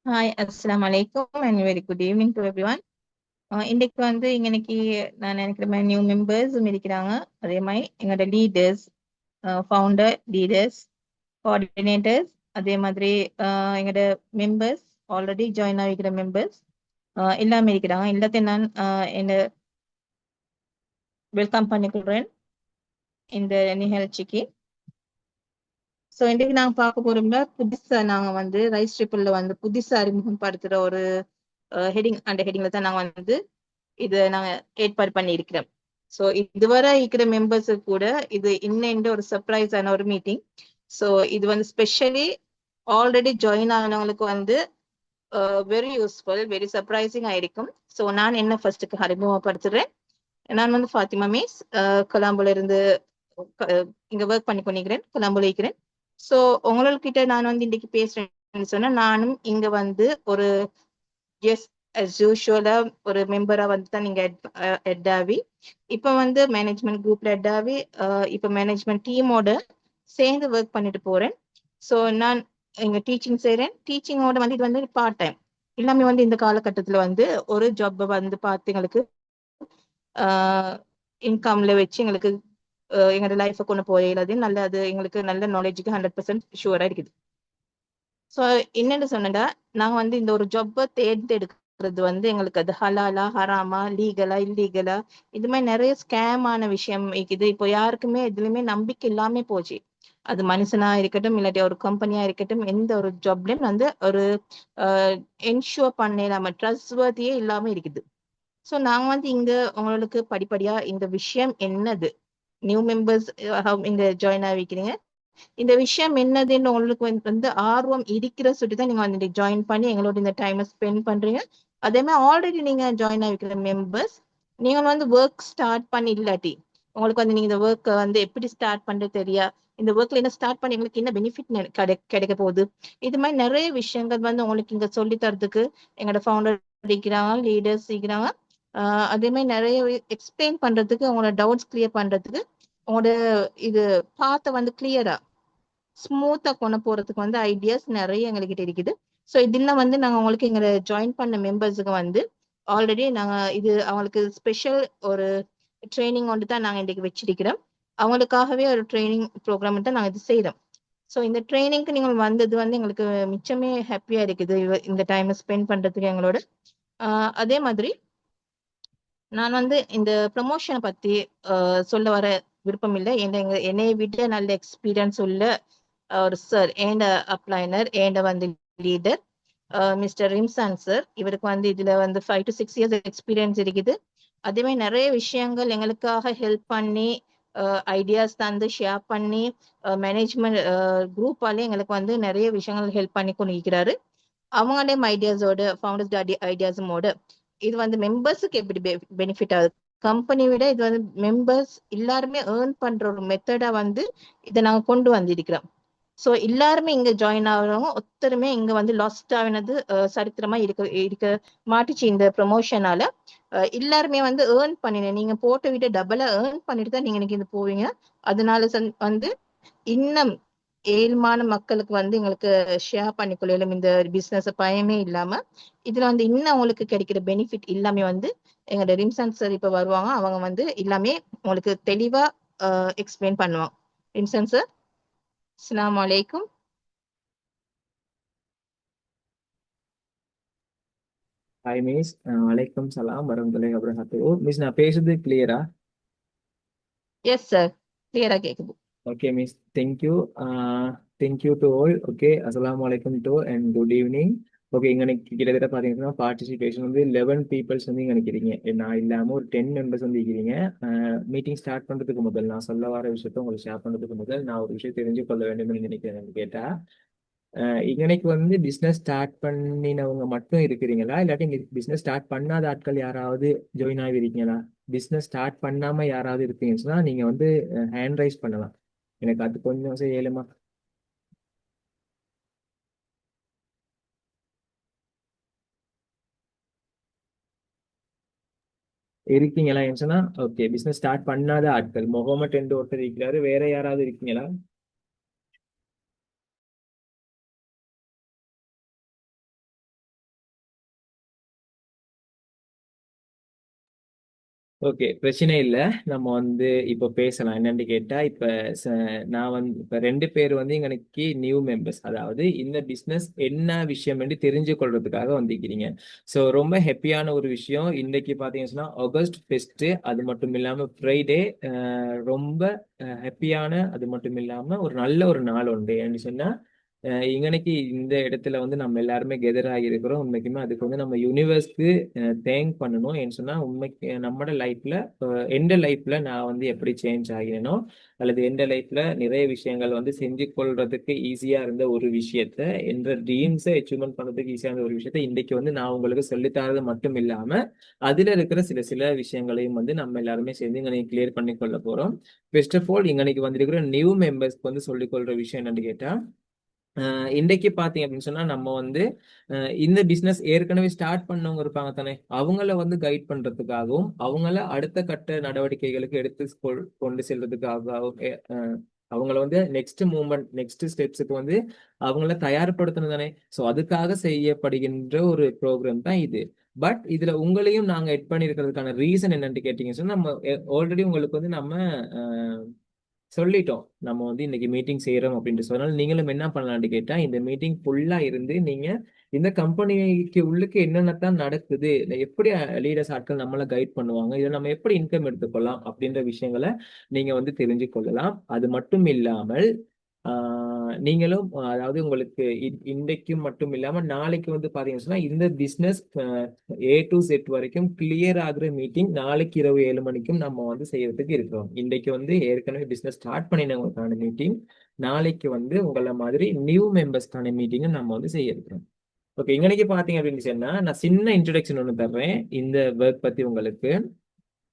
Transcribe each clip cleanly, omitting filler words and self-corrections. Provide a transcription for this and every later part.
Hi அஸ்ஸலாமு அலைக்கும் and very good evening to everyone. இன்னைக்கு நான் நினைக்கிற மாதிரி நியூ மெம்பர்ஸும் இருக்கிறாங்க. அதே மாதிரி எங்களோட லீடர்ஸ், ஃபவுண்டர் லீடர்ஸ், கோஆர்டினேட்டர்ஸ், அதே மாதிரி எங்களோட மெம்பர்ஸ், ஆல்ரெடி ஜாயின் ஆகிக்கிற மெம்பர்ஸ் எல்லாமே இருக்கிறாங்க. எல்லாத்தையும் நான் என்ன வெல்கம் பண்ணிக்கிறேன் இந்த நிகழ்ச்சிக்கு. ஸோ இன்றைக்கு நாங்கள் பார்க்க போறோம்னா புதுசா நாங்கள் வந்து ரைஸ் ட்ரிப்பிள்ல வந்து புதுசா அறிமுகப்படுத்துகிற ஒரு அந்த ஹெட்டிங்ல தான் நாங்கள் வந்து இது நாங்க ஏற்பாடு பண்ணி இருக்கிறோம். ஸோ இதுவரை இருக்கிற மெம்பர்ஸ் கூட இது இன்னெண்டு ஒரு சர்ப்ரைஸான ஒரு மீட்டிங். ஸோ இது வந்து ஸ்பெஷலி ஆல்ரெடி ஜாயின் ஆனவங்களுக்கு வந்து வெரி யூஸ்ஃபுல், வெரி சர்ப்ரைசிங் ஆயிருக்கும். ஸோ நான் என்ன ஃபர்ஸ்ட்டுக்கு அறிமுகப்படுத்துறேன். நான் வந்து ஃபாத்திமா மிஸ், கொலம்புல இருந்து இங்க ஒர்க் பண்ணி கொண்டிருக்கிறேன், கொலம்புல இருக்கிறேன். ஸோ உங்கள்கிட்ட நான் வந்து இன்னைக்கு பேசுறேன்னு சொன்னா, நானும் இங்க வந்து ஒரு எஸ் அஸ் யூஷுவலா ஒரு மெம்பரா வந்து தான் நீங்க ஹெட் ஆவி இப்ப வந்து மேனேஜ்மெண்ட் குரூப்ல ஹெட் ஆவி இப்ப மேனேஜ்மெண்ட் டீமோட சேர்ந்து ஒர்க் பண்ணிட்டு போறேன். ஸோ நான் இங்க டீச்சிங் செய்றேன். டீச்சிங்கோட வந்து இது வந்து பார்ட் டைம் எல்லாமே வந்து இந்த காலகட்டத்துல வந்து ஒரு ஜாப் வந்து பார்த்து எங்களுக்கு இன்கம்ல வச்சு எங்களுக்கு எங்களோட லைஃபை கொண்டு போயிடாது. நல்ல அது எங்களுக்கு நல்ல நாலேஜுக்கு 100% ஷுவரா இருக்குது. ஸோ என்னன்னு சொன்னடா, நாங்க வந்து இந்த ஒரு ஜாப்பை தேர்ந்தெடுக்கிறது வந்து எங்களுக்கு அது ஹலாலா ஹராமா லீகலா இல்லீகலா இது மாதிரி நிறைய ஸ்கேமான விஷயம் இருக்குது. இப்போ யாருக்குமே எதுலையுமே நம்பிக்கை இல்லாம போச்சு. அது மனுஷனா இருக்கட்டும் இல்லாட்டி ஒரு கம்பெனியா இருக்கட்டும், எந்த ஒரு ஜாப்லயும் வந்து ஒரு என்ஷூர் பண்ணலாம ட்ரஸ்ட்வர்தியே இல்லாம இருக்குது. ஸோ நாங்க வந்து இங்க உங்களுக்கு படிப்படியா இந்த விஷயம் என்னது, நியூ மெம்பர்ஸ் இங்க ஜாயின் ஆகிக்கிறீங்க, இந்த விஷயம் என்னதுன்னு உங்களுக்கு வந்து ஆர்வம் இருக்கிற சொல்லிட்டு தான் நீங்க வந்து ஜாயின் பண்ணி எங்களோட இந்த டைமை ஸ்பெண்ட் பண்றீங்க. அதே மாதிரி ஆல்ரெடி நீங்க ஜாயின் ஆகிக்கிற மெம்பர்ஸ், நீங்க வந்து ஒர்க் ஸ்டார்ட் பண்ணி இல்லாட்டி உங்களுக்கு வந்து நீங்க இந்த ஒர்க் வந்து எப்படி ஸ்டார்ட் பண்றது தெரியா, இந்த ஒர்க்ல என்ன ஸ்டார்ட் பண்ணி எங்களுக்கு என்ன பெனிஃபிட் கிடைக்க போகுது, இது மாதிரி நிறைய விஷயங்கள் வந்து உங்களுக்கு இங்க சொல்லி தரதுக்கு எங்களோட ஃபவுண்டர் இருக்கிறாங்க, லீடர்ஸ் இருக்கிறாங்க. அதே மாதிரி நிறைய எக்ஸ்பிளைன் பண்றதுக்கு, உங்களோட டவுட்ஸ் கிளியர் பண்றதுக்கு, உங்களோட இது பாத்தை வந்து கிளியரா ஸ்மூத்தா கொண்டு போறதுக்கு வந்து ஐடியாஸ் நிறைய எங்ககிட்ட இருக்குது. ஸோ இதெல்லாம் வந்து நாங்க உங்களுக்கு எங்களை ஜாயின் பண்ண மெம்பர்ஸுக்கு வந்து ஆல்ரெடி நாங்க இது அவங்களுக்கு ஸ்பெஷல் ஒரு ட்ரைனிங் வந்து தான் நாங்க இன்னைக்கு வச்சிருக்கிறோம். அவங்களுக்காகவே ஒரு ட்ரைனிங் ப்ரோக்ராம் தான் நாங்க இது செய்யறோம். ஸோ இந்த ட்ரைனிங்க்கு நீங்கள் வந்தது வந்து எங்களுக்கு மிச்சமே ஹாப்பியா இருக்குது இந்த டைம் ஸ்பெண்ட் பண்றதுக்கு எங்களோட. அதே மாதிரி நான் வந்து இந்த ப்ரமோஷனை பத்தி சொல்ல வர விருப்பம் இல்லை. என்னை விட நல்ல எக்ஸ்பீரியன்ஸ் உள்ள ஒரு சார் ஏண்ட அப்ளைனர் ஏண்ட வந்து லீடர் மிஸ்டர் ரிம்சான் சார். இவருக்கு வந்து இதுல வந்து 5 to 6 years எக்ஸ்பீரியன்ஸ் இருக்குது. அதே மாதிரி நிறைய விஷயங்கள் எங்களுக்காக ஹெல்ப் பண்ணி ஐடியாஸ் தந்து ஷேர் பண்ணி மேனேஜ்மெண்ட் குரூப்பாலே எங்களுக்கு வந்து நிறைய விஷயங்கள் ஹெல்ப் பண்ணி கொண்டிருக்கிறாரு. அவங்களோட ஐடியாஸோட ஃபவுண்டர்ஸ் ஐடியாஸமோட இது வந்து மெம்பர்ஸுக்கு எப்படி பெனிஃபிட் ஆகுது, கம்பெனி விட இது வந்து மெம்பர்ஸ் எல்லாருமே ஏர்ன் பண்ற ஒரு மெத்தடா வந்து இதை நாங்க கொண்டு வந்திருக்கிறோம். ஸோ எல்லாருமே இங்க ஜாயின் ஆகுறவங்க ஒருத்தருமே இங்க வந்து லாஸ்ட் ஆகினது சரித்திரமா இருக்க மாட்டுச்சு. இந்த ப்ரமோஷனால எல்லாருமே வந்து ஏர்ன் பண்ணினேன், நீங்க போட்ட விட டபுளா ஏர்ன் பண்ணிட்டு தான் நீங்க இன்னைக்கு இது போவீங்க. அதனால வந்து இன்னும் ஏழ்மான மக்களுக்கு வந்து எங்களுக்கு ஷேர் பண்ணிக்கொள்ளும் இந்த பிசினஸ் பயமே இல்லாம. இதுல வந்து இன்னும் அவங்களுக்கு கிடைக்கிற பெனிஃபிட் எல்லாமே வந்து எங்களோட ரிம்சன் சார் இப்ப வருவாங்க, அவங்க வந்து எல்லாமே உங்களுக்கு தெளிவா எக்ஸ்பிளைன் பண்ணுவாங்க. ரிம்சன் சார், அஸ்ஸலாமு அலைக்கும். ஹாய் மிஸ், வலைக்கம் சலாம் வரமத்துல்லாஹி வபரகாத்துஹு. மிஸ், நான் பேசுறது கிளியரா? எஸ் சார், கிளியரா கேக்குது. Okay miss, thank you. Thank you to all. Okay, அஸ்ஸலாமு அலைக்கும் to and good evening. Okay, இங்கே கிட்டத்தட்ட பார்த்தீங்கன்னா பார்ட்டிசிபேஷன் வந்து 11 பீப்புள்ஸ் வந்து இங்கே நிற்கிறீங்க. நான் இல்லாமல் ஒரு 10 மெம்பர்ஸ் வந்து இருக்கிறீங்க. மீட்டிங் ஸ்டார்ட் பண்ணுறதுக்கு முதல், நான் சொல்ல வர விஷயத்த உங்களுக்கு ஷேர் பண்ணுறதுக்கு முதல், நான் ஒரு விஷயம் தெரிஞ்சு கொள்ள வேண்டும் நினைக்கிறேன். கேட்டா இன்னைக்கு வந்து பிசினஸ் ஸ்டார்ட் பண்ணினவங்க மட்டும் இருக்கிறீங்களா, இல்லாட்டி இங்க பிசினஸ் ஸ்டார்ட் பண்ணாத ஆட்கள் யாராவது ஜாயின் ஆகிருக்கீங்களா? பிசினஸ் ஸ்டார்ட் பண்ணாம யாராவது இருக்கீங்கன்னு சொன்னா நீங்க வந்து ஹேண்ட் ரைஸ் பண்ணலாம். எனக்கு அது கொஞ்சம் செய்யலுமா? இருக்கீங்களா சொன்னா ஓகே. பிசினஸ் ஸ்டார்ட் பண்ணாத ஆட்கள் முகமட் என்று ஒருத்தர் இருக்கிறாரு, வேற யாராவது இருக்கீங்களா? ஓகே, பிரச்சனை இல்ல. நம்ம வந்து இப்போ பேசலாம். என்னன்னு கேட்டா, இப்ப நான் வந்து இப்ப 2 பேர் வந்து எங்களுக்கு நியூ மெம்பர்ஸ். அதாவது இந்த பிசினஸ் என்ன விஷயம் என்று தெரிஞ்சு கொள்றதுக்காக வந்திருக்கிறீங்க. ஸோ ரொம்ப ஹாப்பியான ஒரு விஷயம். இன்னைக்கு பாத்தீங்கன்னா சொன்னா ஆகஸ்ட் ஃபெஸ்ட், அது மட்டும் இல்லாம ஃப்ரைடே, ரொம்ப ஹாப்பியான, அது மட்டும் இல்லாம ஒரு நல்ல ஒரு நாள் உண்டு. ஏன்னு சொன்னா இன்னைக்கு இந்த இடத்துல வந்து நம்ம எல்லாருமே கெதர் ஆகியிருக்கிறோம். உண்மைக்குமே அதுக்கு வந்து நம்ம யூனிவர்ஸ்க்கு தேங்க் பண்ணணும். ஏன்னு சொன்னா உண்மைக்கு நம்மளோட லைஃப்ல, எந்த லைஃப்ல நான் வந்து எப்படி சேஞ்ச் ஆகினோ, அல்லது எந்த லைஃப்ல நிறைய விஷயங்கள் வந்து செஞ்சு கொள்றதுக்கு ஈஸியா இருந்த ஒரு விஷயத்த, என்ற ட்ரீம்ஸை அச்சீவ்மெண்ட் பண்றதுக்கு ஈஸியா இருந்த ஒரு விஷயத்த இன்னைக்கு வந்து நான் உங்களுக்கு சொல்லித்தரது மட்டும் இல்லாம அதுல இருக்கிற சில சில விஷயங்களையும் வந்து நம்ம எல்லாருமே சேர்ந்து இங்க கிளியர் பண்ணி கொள்ள போறோம். ஃபர்ஸ்ட் ஆஃப் ஆல் இங்க வந்திருக்கிற நியூ மெம்பர்ஸ்க்கு வந்து சொல்லிக் கொள்ற விஷயம் என்னன்னு கேட்டா, இன்றைக்கு பாத்தீங்க அப்படின்னு சொன்னா நம்ம வந்து இந்த பிசினஸ் ஏற்கனவே ஸ்டார்ட் பண்ணவங்க இருப்பாங்க தானே, அவங்கள வந்து கைட் பண்றதுக்காகவும் அவங்கள அடுத்த கட்ட நடவடிக்கைகளுக்கு எடுத்து கொண்டு செல்றதுக்காகவும் அவங்கள வந்து நெக்ஸ்ட் மூவ்மெண்ட், நெக்ஸ்ட் ஸ்டெப்ஸுக்கு வந்து அவங்கள தயார்படுத்தணும் தானே. ஸோ அதுக்காக செய்யப்படுகின்ற ஒரு ப்ரோக்ராம் தான் இது. பட் இதுல உங்களையும் நாங்க எட் பண்ணிருக்கிறதுக்கான ரீசன் என்னன்னு கேட்டீங்கன்னு சொன்னா, நம்ம ஆல்ரெடி உங்களுக்கு வந்து நம்ம சொல்லிட்டோம். நம்ம வந்து இன்னைக்கு மீட்டிங் செய்யறோம் அப்படின்ட்டு சொன்னால் நீங்களும் என்ன பண்ணலாம்னு கேட்டா, இந்த மீட்டிங் ஃபுல்லா இருந்து நீங்க இந்த கம்பெனிக்கு உள்ளுக்கு என்னென்னதான் நடக்குது, இல்ல எப்படி லீடர்ஸ் ஆட்கள் நம்மளை கைட் பண்ணுவாங்க, இதை நம்ம எப்படி இன்கம் எடுத்துக்கொள்ளலாம் அப்படின்ற விஷயங்களை நீங்க வந்து தெரிஞ்சு கொள்ளலாம். அது மட்டும் இல்லாமல் நீங்களும் அதாவது உங்களுக்கு இன்றைக்கும் மட்டும் இல்லாம நாளைக்கு வந்து பாத்தீங்கன்னா சொன்னா, இந்த பிசினஸ் A to Z வரைக்கும் கிளியர் ஆகுற மீட்டிங் நாளைக்கு இரவு 7 மணிக்கும் நம்ம வந்து செய்யறதுக்கு இருக்கிறோம். இன்றைக்கு வந்து ஏற்கனவே பிசினஸ் ஸ்டார்ட் பண்ணினவங்களுக்கான மீட்டிங், நாளைக்கு வந்து உங்களை மாதிரி நியூ மெம்பர்ஸ்க்கான மீட்டிங் நம்ம வந்து செய்ய இருக்கிறோம். ஓகே, இன்னைக்கு பாத்தீங்க அப்படின்னு சொன்னா, நான் சின்ன இன்ட்ரடக்ஷன் ஒன்று தர்றேன் இந்த ஒர்க் பத்தி உங்களுக்கு.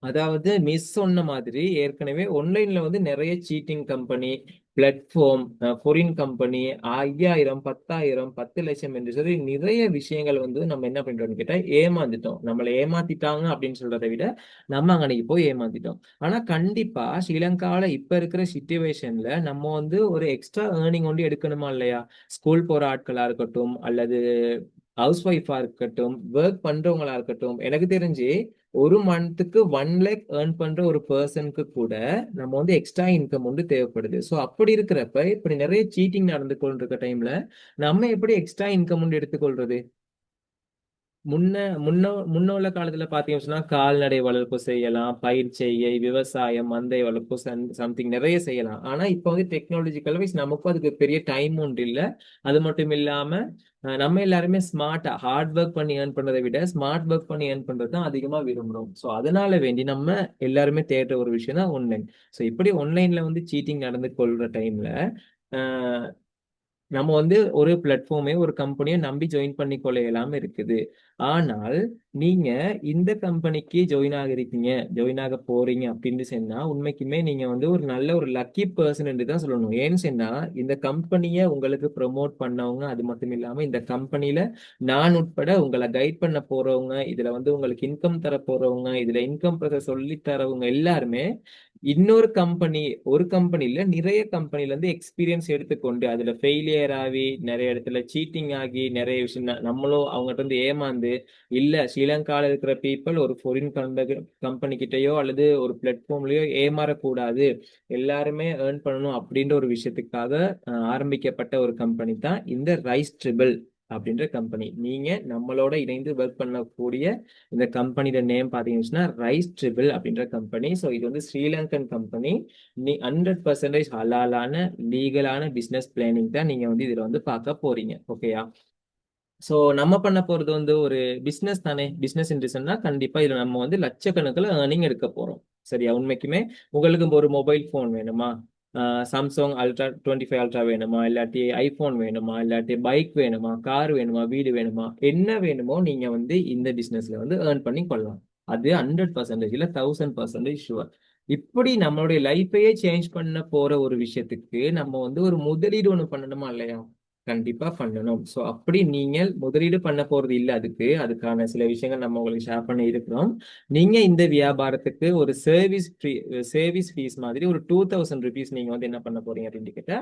அதாவது மிஸ் சொன்ன மாதிரி ஏற்கனவே ஆன்லைன்ல வந்து நிறைய cheating company, platform, Korean company, 5000, 10,000, 10 லட்சம் என்று சொல்லி நிறைய விஷயங்கள் வந்து நம்ம என்ன பண்றோம்னு கேட்டா ஏமாந்துட்டோம். நம்மளை ஏமாத்திட்டாங்க அப்படின்னு சொல்றதை விட நம்ம அன்னைக்கு போய் ஏமாத்திட்டோம். ஆனா கண்டிப்பா ஸ்ரீலங்காவில இப்ப இருக்கிற சிச்சுவேஷன்ல நம்ம வந்து ஒரு எக்ஸ்ட்ரா ஏர்னிங் வந்து எடுக்கணுமா இல்லையா? ஸ்கூல் போற ஆட்களா இருக்கட்டும், அல்லது ஹவுஸ் ஒய்ஃபா இருக்கட்டும், ஒர்க் பண்றவங்களா இருக்கட்டும், எனக்கு தெரிஞ்சு ஒரு மந்த்துக்கு 1 லேக் ஏர்ன் பண்ற ஒரு பர்சனுக்கு கூட நம்ம வந்து எக்ஸ்ட்ரா இன்கம் வந்து தேவைப்படுது. ஸோ அப்படி இருக்கிறப்ப இப்படி நிறைய சீட்டிங் நடந்து கொண்டிருக்க டைம்ல நம்ம எப்படி எக்ஸ்ட்ரா இன்கம் வந்து எடுத்துக்கொள்றது? முன்ன முன்ன முன்ன உள்ள காலத்துல பாத்தீங்கன்னா சொன்னா, கால்நடை வளர்ப்பு செய்யலாம், பயிர் செய்கை, விவசாயம், மந்தை வளர்ப்பு, சம்திங் நிறைய செய்யலாம். ஆனா இப்ப வந்து டெக்னாலஜிக்கல் வைஸ் நமக்கும் அதுக்கு பெரிய டைம் ஒன்று இல்ல. அது மட்டும் இல்லாம நம்ம எல்லாருமே ஸ்மார்ட்டா ஹார்ட் ஒர்க் பண்ணி ஏர்ன் பண்றதை விட ஸ்மார்ட் ஒர்க் பண்ணி ஏர்ன் பண்றது தான் அதிகமா விரும்புறோம். ஸோ அதனால வேண்டி நம்ம எல்லாருமே தேடுற ஒரு விஷயம் தான் ஆன்லைன். ஸோ இப்படி ஆன்லைன்ல வந்து சீட்டிங் நடந்து கொள்ற டைம்ல நம்ம வந்து ஒரு பிளாட்ஃபார்மே, ஒரு கம்பெனியை நம்பி ஜாயின் பண்ணி கொள்ளலாம் இருக்குது. ஆனால் நீங்க இந்த கம்பெனிக்கு ஜாயின் ஆகிருக்கீங்க, ஜாயின் ஆக போறீங்க அப்படின்னு சொன்னா உண்மைக்குமே நீங்க வந்து ஒரு நல்ல ஒரு லக்கி பர்சன் என்று தான் சொல்லணும். ஏன்னு சொன்னா இந்த கம்பெனியை உங்களுக்கு ப்ரொமோட் பண்ணவங்க, அது மட்டும் இல்லாம இந்த கம்பெனில நான் உட்பட உங்களை கைட் பண்ண போறவங்க, இதுல வந்து உங்களுக்கு இன்கம் தர போறவங்க, இதுல இன்கம் சொல்லி தரவங்க எல்லாருமே இன்னொரு கம்பெனி, ஒரு கம்பெனி இல்ல நிறைய கம்பெனில இருந்து எக்ஸ்பீரியன்ஸ் எடுத்துக்கொண்டு அதுல ஃபெயிலியர் ஆகி நிறைய இடத்துல சீட்டிங் ஆகி நிறைய விஷயம் நம்மளும் அவங்ககிட்ட இருந்து ஏமாந்து, இல்ல ஸ்ரீலங்கால இருக்கிற பீப்புள் ஒரு ஃபாரின் கம்பெனி கிட்டயோ அல்லது ஒரு பிளாட்ஃபார்ம்லயோ ஏமாறக்கூடாது, எல்லாருமே ஏர்ன் பண்ணணும் அப்படின்ற ஒரு விஷயத்துக்காக ஆரம்பிக்கப்பட்ட ஒரு கம்பெனி தான் இந்த ரைஸ் ட்ரிபிள் அப்படின்ற கம்பெனி. நீங்க நம்மளோட இணைந்து ஒர்க் பண்ணக்கூடிய இந்த கம்பெனியோட நேம் பாத்தீங்கன்னா ரைஸ் ட்ரிபிள் அப்படின்ற கம்பெனி. ஸோ இது வந்து ஸ்ரீலங்கன் கம்பெனி. நீ 100% ஹலாலான லீகலான பிசினஸ் பிளானிங் தான் நீங்க வந்து இதுல வந்து பார்க்க போறீங்க. ஓகேயா? ஸோ நம்ம பண்ண போறது வந்து ஒரு பிசினஸ் தானே. பிசினஸ் சொன்னா கண்டிப்பா இதுல நம்ம வந்து லட்சக்கணக்கில் ஏர்னிங் எடுக்க போறோம். சரியா? உண்மைக்குமே உங்களுக்கு ஒரு மொபைல் போன் வேணுமா, சாம்சங் அல்ட்ரா 25 அல்ட்ரா வேணுமா, இல்லாட்டி ஐபோன் வேணுமா, இல்லாட்டி பைக் வேணுமா, கார் வேணுமா, வீடு வேணுமா, என்ன வேணுமோ நீங்க வந்து இந்த பிசினஸ்ல வந்து ஏர்ன் பண்ணி கொள்ளலாம். அது 100% இல்ல 1000% ஷுவர். இப்படி நம்மளுடைய லைஃபையே சேஞ்ச் பண்ண போற ஒரு விஷயத்துக்கு நம்ம வந்து ஒரு முதலீடு ஒண்ணு பண்ணணுமா இல்லையா? கண்டிப்பா பண்ணணும். சோ அப்படி நீங்கள் முதலீடு பண்ண போறது இல்ல, அதுக்கான சில விஷயங்கள் நம்ம உங்களுக்கு ஷேர் பண்ணி இருக்கிறோம். நீங்க இந்த வியாபாரத்துக்கு ஒரு சர்வீஸ் ஃபீஸ் மாதிரி ஒரு 2000 ருபீஸ் நீங்க வந்து என்ன பண்ண போறீங்க அப்படின்னு கேட்டா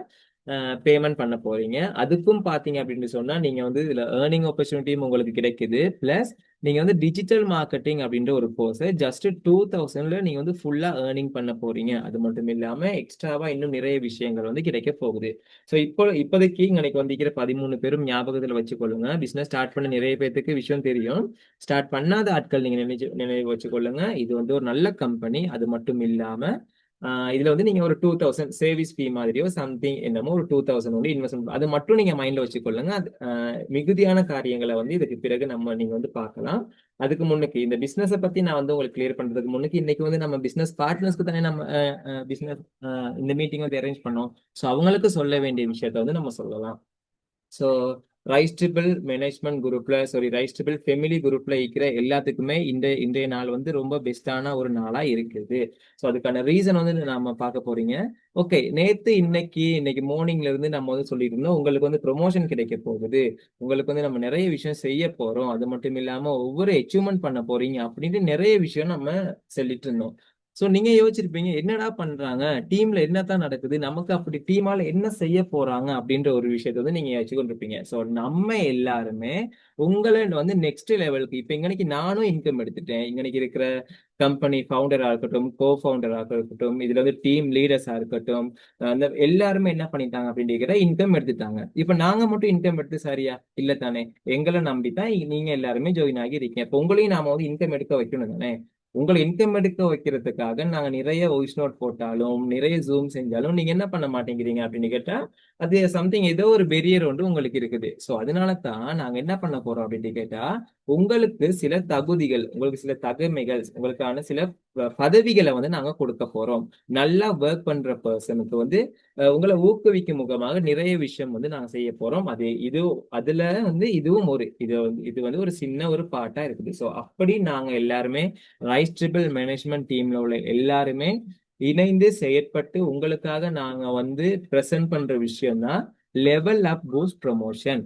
பேமெண்ட் பண்ண போறீங்க. அதுக்கும் பாத்தீங்க அப்படின்னு சொன்னா நீங்க வந்து இதுல ஏர்னிங் ஆப்பர்ச்சுனிட்டியும் உங்களுக்கு கிடைக்குது. பிளஸ் நீங்க வந்து டிஜிட்டல் மார்க்கெட்டிங் அப்படின்ற ஒரு கோர்ஸ் ஜஸ்ட் 2000ல நீங்க வந்து ஃபுல்லா ஏர்னிங் பண்ண போறீங்க. அது மட்டும் இல்லாம எக்ஸ்ட்ராவா இன்னும் நிறைய விஷயங்கள் வந்து கிடைக்க போகுது. ஸோ இப்போதைக்கு இன்னைக்கு வந்திருக்கிற 13 பேரும் ஞாபகத்துல வச்சுக்கொள்ளுங்க. பிசினஸ் ஸ்டார்ட் பண்ண நிறைய பேருக்கு விஷயம் தெரியும். ஸ்டார்ட் பண்ணாத ஆட்கள் நீங்க நினைவு வச்சுக்கொள்ளுங்க. இது வந்து ஒரு நல்ல கம்பெனி. அது மட்டும் இல்லாம இதுல வந்து நீங்க ஒரு 2000 சேவிங்ஸ் ஃபீ மாதிரியோ சம்திங் என்னமோ ஒரு 2000 வந்து இன்வெஸ்ட்மெண்ட் அது மட்டும் நீங்க மைண்ட்ல வச்சுக்கொள்ளுங்க. அது மிகுதியான காரியங்களை வந்து இதுக்கு பிறகு நீங்க வந்து பார்க்கலாம். அதுக்கு முன்னுக்கு இந்த பிசினஸை பத்தி நான் வந்து உங்களுக்கு கிளியர் பண்றதுக்கு முன்னுக்கு இன்னைக்கு வந்து நம்ம பிசினஸ் பார்ட்னர்ஸ்க்கு தானே நம்ம பிசினஸ் இந்த மீட்டிங் வந்து அரேஞ்ச் பண்ணோம். ஸோ அவங்களுக்கு சொல்ல வேண்டிய விஷயத்த வந்து நம்ம சொல்லலாம். ஸோ ரைஸ் ட்ரிபிள் மேனேஜ்மெண்ட் குரூப்ல ரைஸ் ட்ரிபிள் ஃபெமிலி குரூப்ல இருக்கிற எல்லாத்துக்குமே இன்றைய நாள் வந்து ரொம்ப பெஸ்டான ஒரு நாளா இருக்குது. ஸோ அதுக்கான ரீசன் வந்து நாம பார்க்க போறீங்க. ஓகே, நேத்து இன்னைக்கு மார்னிங்ல இருந்து நம்ம வந்து சொல்லிட்டு இருந்தோம் உங்களுக்கு வந்து ப்ரொமோஷன் கிடைக்க போகுது, உங்களுக்கு வந்து நம்ம நிறைய விஷயம் செய்ய போறோம், அது மட்டும் இல்லாம ஒவ்வொரு அச்சீவ்மெண்ட் பண்ண போறீங்க அப்படின்ட்டு நிறைய விஷயம் நம்ம சொல்லிட்டு இருந்தோம். சோ நீங்க யோசிச்சிருப்பீங்க என்னடா பண்றாங்க, டீம்ல என்னதான் நடக்குது, நமக்கு அப்படி டீமால என்ன செய்ய போறாங்க அப்படின்ற ஒரு விஷயத்த வந்து நீங்க யோசிச்சுக்கொண்டிருப்பீங்க. சோ நம்ம எல்லாருமே உங்களை வந்து நெக்ஸ்ட் லெவலுக்கு இப்ப இன்னைக்கு நானும் இன்கம் எடுத்துட்டேன். இன்னைக்கு இருக்கிற கம்பெனி ஃபவுண்டரா இருக்கட்டும், கோ ஃபவுண்டரா இருக்கட்டும், இதுல வந்து டீம் லீடர்ஸா இருக்கட்டும், அந்த எல்லாருமே என்ன பண்ணிட்டாங்க அப்படின்னு இன்கம் எடுத்துட்டாங்க. இப்ப நாங்க மட்டும் இன்கம் எடுத்து சரியா இல்ல தானே? எங்களை நம்பித்தான் நீங்க எல்லாருமே ஜாயின் ஆகி இருக்கீங்க. இப்ப உங்களையும் நாம வந்து இன்கம் எடுக்க வைக்கணும் தானே? உங்களை இன்கம் எடுக்க வைக்கிறதுக்காக நாங்க நிறைய வாய்ஸ் நோட் போட்டாலும் நிறைய ஜூம் செஞ்சாலும் நீங்க என்ன பண்ண மாட்டேங்கிறீங்க அப்படின்னு கேட்டா அது சம்திங் ஏதோ ஒரு பெரியர் ஒன்று உங்களுக்கு இருக்குது. சோ அதனால தான் நாங்க என்ன பண்ண போறோம் அப்படின்னு கேட்டா உங்களுக்கு சில தகுதிகள், உங்களுக்கு சில தகமைகள், உங்களுக்கான சில பதவிகளை வந்து நாங்க கொடுக்க போறோம். நல்லா ஒர்க் பண்ற பர்சனுக்கு வந்து உங்களை ஊக்குவிக்கும் முகமாக நிறைய விஷயம் வந்து நாங்க செய்ய போறோம். அதுல வந்து இது வந்து ஒரு சின்ன ஒரு பார்ட்டா இருக்குது. சோ அப்படி நாங்க எல்லாருமே ரைஸ் ட்ரிபிள் மேனேஜ்மெண்ட் டீம்ல உள்ள எல்லாருமே இணைந்து செயற்பட்டு உங்களுக்காக நாங்க வந்து பிரசன்ட் பண்ற விஷயம் தான் level up boost promotion.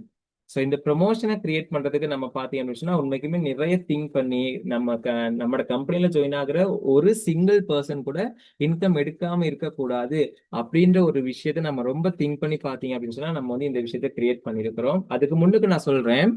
So இந்த ப்ரொமோஷனை கிரியேட் பண்றதுக்கு நம்ம பார்த்தீங்கன்னா உண்மைக்குமே நிறைய திங்க் பண்ணி நம்மளோட கம்பெனில ஜாயின் ஆகுற ஒரு சிங்கிள் பர்சன் கூட இன்கம் எடுக்காம இருக்கக்கூடாது அப்படின்ற ஒரு விஷயத்த நம்ம ரொம்ப திங்க் பண்ணி பார்த்தீங்க அப்படின்னு சொன்னா நம்ம வந்து இந்த விஷயத்த கிரியேட் பண்ணியிருக்கிறோம். அதுக்கு முன்னுக்கு நான் சொல்றேன்,